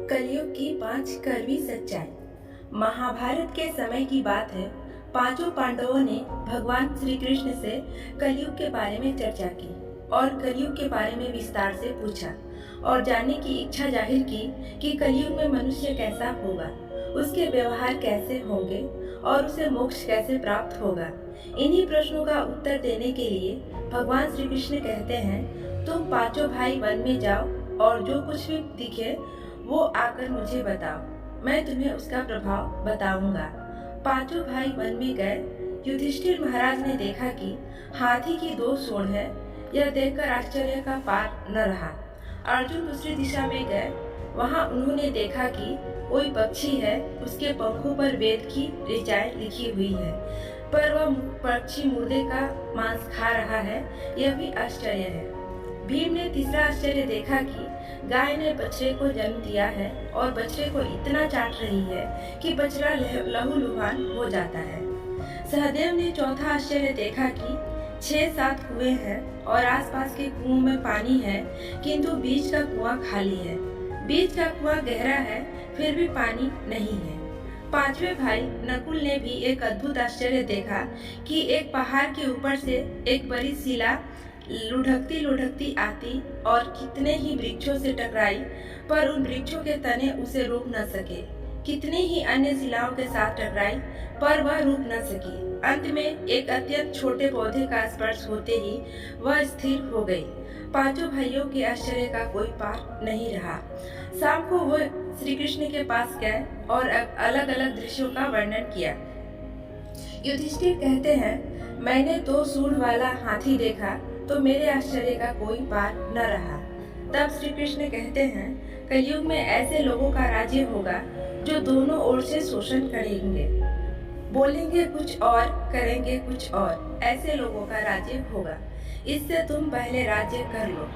कलयुग की 5 कड़वी सच्चाई। महाभारत के समय की बात है। पांचों पांडवों ने भगवान श्री कृष्ण से कलयुग के बारे में चर्चा की और कलयुग के बारे में विस्तार से पूछा और जानने की इच्छा जाहिर की कि कलयुग में मनुष्य कैसा होगा, उसके व्यवहार कैसे होंगे और उसे मोक्ष कैसे प्राप्त होगा। इन्हीं प्रश्नों का उत्तर देने के लिए भगवान श्री कृष्ण कहते हैं, तुम पांचों भाई वन में जाओ और जो कुछ भी दिखे वो आकर मुझे बताओ, मैं तुम्हें उसका प्रभाव बताऊंगा। पांचों भाई वन में गए। युधिष्ठिर महाराज ने देखा कि हाथी की 2 सूंड है। यह देखकर आश्चर्य का पार न रहा। अर्जुन दूसरी दिशा में गए। वहां उन्होंने देखा कि कोई पक्षी है, उसके पंखों पर वेद की ऋचाएं लिखी हुई है, पर वह पक्षी मुर्दे का मांस खा रहा है। यह भी आश्चर्य है। भीम ने तीसरा आश्चर्य देखा कि गाय ने बछड़े को जन्म दिया है और बछड़े को इतना चाट रही है कि बछड़ा लहूलुहान हो जाता है। सहदेव ने चौथा आश्चर्य देखा कि 6-7 कुएं हैं और आसपास के कुओं में पानी है, किंतु बीच का कुआं खाली है। बीच का कुआं गहरा है, फिर भी पानी नहीं है। पांचवें भाई नकुल ने भी एक अद्भुत आश्चर्य देखा कि एक पहाड़ के ऊपर से एक बड़ी शिला लुढ़कती लुढ़कती आती और कितने ही वृक्षों से टकराई, पर उन वृक्षों के तने उसे रोक न सके। कितनी ही अन्य शिलाओं के साथ टकराई, पर वह रुक न सकी। अंत में एक अत्यंत छोटे पौधे का स्पर्श होते ही वह स्थिर हो गई। पांचों भाइयों के आश्चर्य का कोई पार नहीं रहा। शाम को वह श्री कृष्ण के पास गए और अलग अलग दृश्यों का वर्णन किया। युधिष्ठिर कहते हैं, मैंने 2 सूंड वाला हाथी देखा तो मेरे आश्चर्य का कोई पार न रहा। तब श्री कृष्ण कहते हैं, कलयुग में ऐसे लोगों का राज्य होगा जो दोनों ओर से शोषण करेंगे, बोलेंगे कुछ और करेंगे कुछ और। ऐसे लोगों का राज्य होगा, इससे तुम पहले राज्य कर लो।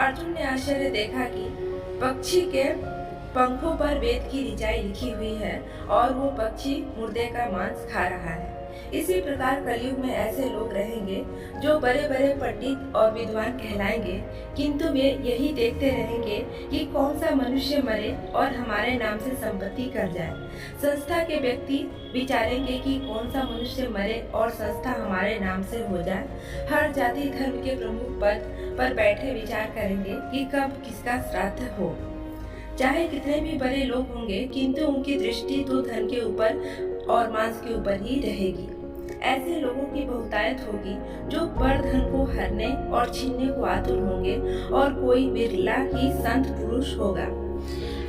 अर्जुन ने आश्चर्य देखा कि पक्षी के पंखों पर वेद की ऋचाएं लिखी हुई है और वो पक्षी मुर्दे का मांस खा रहा है। इसी प्रकार कलयुग में ऐसे लोग रहेंगे जो बड़े बड़े पंडित और विद्वान कहलाएंगे, किंतु वे यही देखते रहेंगे कि कौन सा मनुष्य मरे और हमारे नाम से संपत्ति कर जाए। संस्था के व्यक्ति विचारेंगे कि कौन सा मनुष्य मरे और संस्था हमारे नाम से हो जाए। हर जाति धर्म के प्रमुख पद पर बैठे विचार करेंगे कि कब किसका श्राद्ध हो। चाहे कितने भी बड़े लोग होंगे, किंतु उनकी दृष्टि तो धन के ऊपर और मांस के ऊपर ही रहेगी। ऐसे लोगों की बहुतायत होगी जो पर धन को हरने और छीनने को आतुर होंगे और कोई बिरला ही संत पुरुष होगा।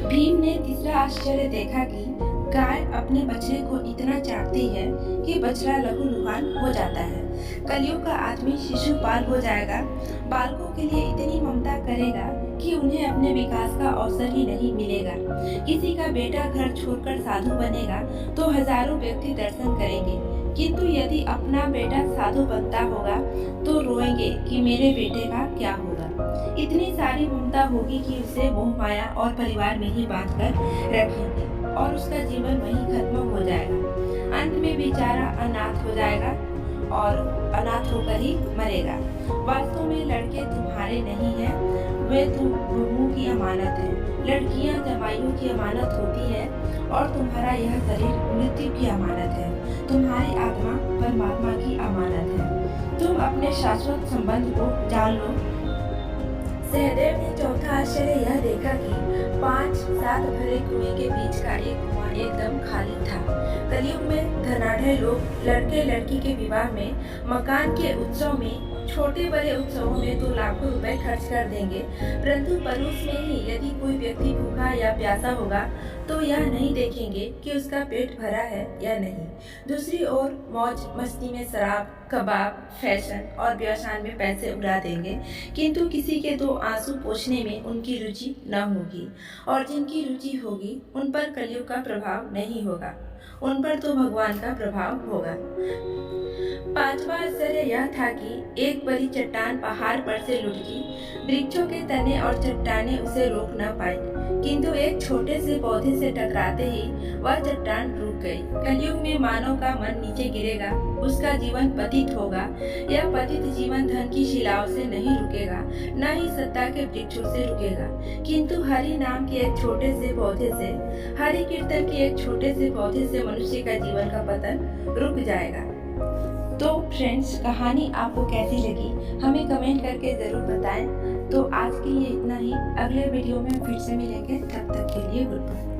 भीम ने तीसरा आश्चर्य देखा कि गाय अपने बछड़े को इतना चाटती है कि बछड़ा लहूलुहान हो जाता है। कलयुग का आदमी शिशुपाल हो जाएगा। बालकों के लिए इतनी ममता करेगा कि उन्हें अपने विकास का अवसर ही नहीं मिलेगा। किसी का बेटा घर छोड़कर साधु बनेगा तो हजारों व्यक्ति दर्शन करेंगे, किंतु यदि अपना बेटा साधु बनता होगा तो रोएंगे कि मेरे बेटे का क्या होगा। इतनी सारी ममता होगी कि उसे मोह माया और परिवार में ही बांध कर रखेंगे और उसका जीवन वहीं खत्म हो जाएगा। अंत में बेचारा अनाथ हो जाएगा और अनाथ होकर ही मरेगा। वास्तव में लड़के तुम्हारे नहीं हैं, वे तुम बहुओं की अमानत है। लड़कियां जमाइयों की अमानत होती है और तुम्हारा यह शरीर मृत्यु की अमानत है। तुम्हारी आत्मा परमात्मा की अमानत है। तुम अपने शाश्वत संबंध को जान लो। सहदेव ने चौथा आश्चर्य यह देखा कि 5-7 भरे कुएं के बीच का एक कुआं एकदम खाली था। कलयुग में धनाढ़ लोग लड़के लड़की के विवाह में, मकान के उत्सव में, छोटे बड़े उत्सवों में तो लाखों रुपए खर्च कर देंगे, परंतु पड़ोस में ही यदि कोई व्यक्ति भूखा या प्यासा होगा तो यह नहीं देखेंगे कि उसका पेट भरा है या नहीं। दूसरी ओर मौज मस्ती में शराब, कबाब, फैशन और व्यवसाय में पैसे उड़ा देंगे, किंतु किसी के 2 आंसू पोंछने में उनकी रुचि न होगी और जिनकी रुचि होगी उन पर कलयुग का प्रभाव नहीं होगा, उन पर तो भगवान का प्रभाव होगा। 5वां आश्चर्य यह था कि एक बड़ी चट्टान पहाड़ पर से लुढ़की। वृक्षों के तने और चट्टानें उसे रोक न पाई, किंतु एक छोटे से पौधे से टकराते ही वह चट्टान रुक गई। कलयुग में मानव का मन नीचे गिरेगा, उसका जीवन पतित पतित होगा। यह पतित जीवन धन की शिलाओं से नहीं रुकेगा, न ही सत्ता के वृक्षों से रुकेगा, किंतु हरि नाम के एक छोटे से पौधे से, हरि कीर्तन के एक छोटे से पौधे से मनुष्य का जीवन का पतन रुक जाएगा। तो फ्रेंड्स, कहानी आपको कैसी लगी हमें कमेंट करके ज़रूर बताएं। तो आज के लिए इतना ही, अगले वीडियो में फिर से मिलेंगे, तब तक के लिए गुड बाय।